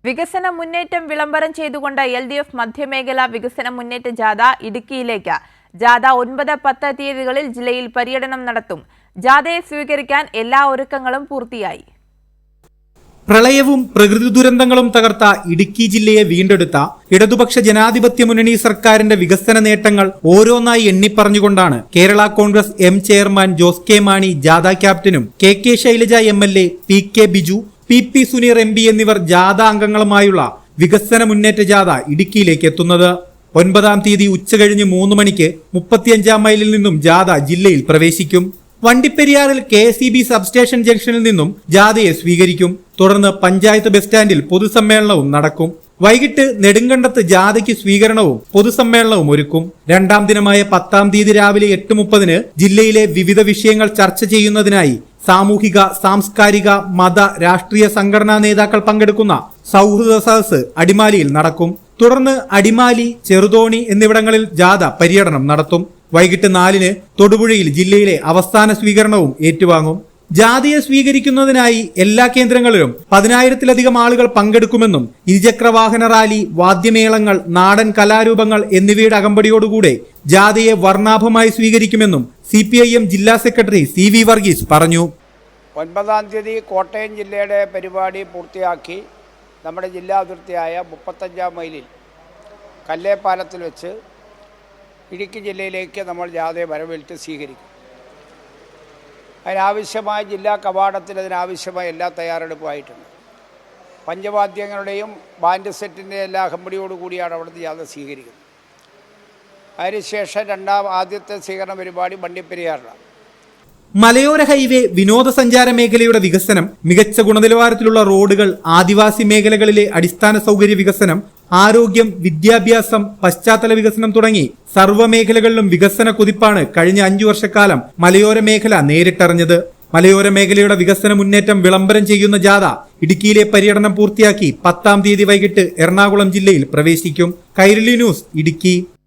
വികസന മുന്നേറ്റം വിളംബരം ചെയ്തുകൊണ്ട് LDF മധ്യമേഖല വികസന മുന്നേറ്റ ജാഥ ഇടുക്കിയിലേക്ക്. ജാഥ 9-10 തീയതികളിൽ ജില്ലയിൽ പര്യടനം നടത്തും. ജാഥയെ സ്വീകരിക്കാൻ എല്ലാ ഒരുക്കങ്ങളും പൂർത്തിയായി. പ്രളയവും പ്രകൃതി ദുരന്തങ്ങളും തകർത്ത ഇടുക്കി ജില്ലയെ വീണ്ടെടുത്ത ഇടതുപക്ഷ ജനാധിപത്യ മുന്നണി സർക്കാരിന്റെ വികസന നേട്ടങ്ങൾ ഓരോന്നായി എണ്ണിപ്പറഞ്ഞുകൊണ്ടാണ് Kerala Congress M chairman Jose K Mani ജാഥ ക്യാപ്റ്റനും KK Shailaja MLA, PK Biju, PP Suneer MP എന്നിവർ ജാഥ അംഗങ്ങളുമായുള്ള വികസന മുന്നേറ്റ ജാഥ ഇടുക്കിയിലേക്ക് എത്തുന്നത്. 9-ാം തീയതി ഉച്ചകഴിഞ്ഞ് 3 മണിക്ക് 35-ാം മൈലിൽ നിന്നും ജാഥ ജില്ലയിൽ പ്രവേശിക്കും. വണ്ടിപ്പെരിയാറിൽ KSEB സബ്സ്റ്റേഷൻ ജംഗ്ഷനിൽ നിന്നും ജാഥയെ സ്വീകരിക്കും. തുടർന്ന് പഞ്ചായത്ത് ബസ് സ്റ്റാൻഡിൽ പൊതുസമ്മേളനവും നടക്കും. വൈകിട്ട് നെടുങ്കണ്ടത്ത് ജാഥയ്ക്ക് സ്വീകരണവും പൊതുസമ്മേളനവും ഒരുക്കും. 2-ാം ദിനമായ 10-ാം തീയതി രാവിലെ 8:30 ജില്ലയിലെ വിവിധ വിഷയങ്ങൾ ചർച്ച ചെയ്യുന്നതിനായി സാമൂഹിക, സാംസ്കാരിക, മത, രാഷ്ട്രീയ സംഘടനാ നേതാക്കൾ പങ്കെടുക്കുന്ന സൗഹൃദ സദസ്സ് അടിമാലിയിൽ നടക്കും. തുടർന്ന് അടിമാലി, ചെറുതോണി എന്നിവിടങ്ങളിൽ ജാഥ പര്യടനം നടത്തും. വൈകിട്ട് 4-ന് തൊടുപുഴയിൽ ജില്ലയിലെ അവസാന സ്വീകരണവും ഏറ്റുവാങ്ങും. ജാഥയെ സ്വീകരിക്കുന്നതിനായി എല്ലാ കേന്ദ്രങ്ങളിലും 10,000-ലധികം ആളുകൾ പങ്കെടുക്കുമെന്നും ഇരുചക്രവാഹന റാലി, വാദ്യമേളങ്ങൾ, നാടൻ കലാരൂപങ്ങൾ എന്നിവയുടെ അകമ്പടിയോടുകൂടെ ജാഥയെ വർണ്ണാഭമായി സ്വീകരിക്കുമെന്നും CPIM ജില്ലാ സെക്രട്ടറി CV വർഗീസ് പറഞ്ഞു. 9-ാം തീയതി കോട്ടയം ജില്ലയുടെ പരിപാടി പൂർത്തിയാക്കി നമ്മുടെ ജില്ലാ അതിർത്തിയായ 35-ാം മൈലിൽ കല്ലേപ്പാലത്തിൽ വെച്ച് ഇടുക്കി ജില്ലയിലേക്ക് നമ്മൾ ജാഥയെ വരവേറ്റ് സ്വീകരിക്കും. അതിനാവശ്യമായ ജില്ലാ കവാടത്തിൽ അതിനാവശ്യമായ എല്ലാ തയ്യാറെടുപ്പുമായിട്ടുണ്ട്. പഞ്ചവാദ്യങ്ങളുടെയും ബാൻഡ് സെറ്റിൻ്റെ എല്ലാ അകമ്പടിയോടുകൂടിയാണ് അവിടുത്തെ ജാഥ സ്വീകരിക്കുന്നത്. അതിനുശേഷം ആദ്യത്തെ സ്വീകരണ പരിപാടി വണ്ടിപ്പെരിയാറിലാണ്. മലയോര ഹൈവേ, വിനോദസഞ്ചാര മേഖലയുടെ വികസനം, മികച്ച ഗുണനിലവാരത്തിലുള്ള റോഡുകൾ, ആദിവാസി മേഖലകളിലെ അടിസ്ഥാന സൗകര്യ വികസനം, ആരോഗ്യം, വിദ്യാഭ്യാസം, പശ്ചാത്തല വികസനം തുടങ്ങി സർവ്വമേഖലകളിലും വികസന കുതിപ്പാണ് കഴിഞ്ഞ 5 വർഷക്കാലം മലയോര മേഖല നേരിട്ടറിഞ്ഞത്. മലയോര മേഖലയുടെ വികസന മുന്നേറ്റം വിളംബരം ചെയ്യുന്ന ജാഥ ഇടുക്കിയിലെ പര്യടനം പൂർത്തിയാക്കി 10-ാം തീയതി വൈകിട്ട് എറണാകുളം ജില്ലയിൽ പ്രവേശിക്കും. കൈരളി ന്യൂസ്, ഇടുക്കി.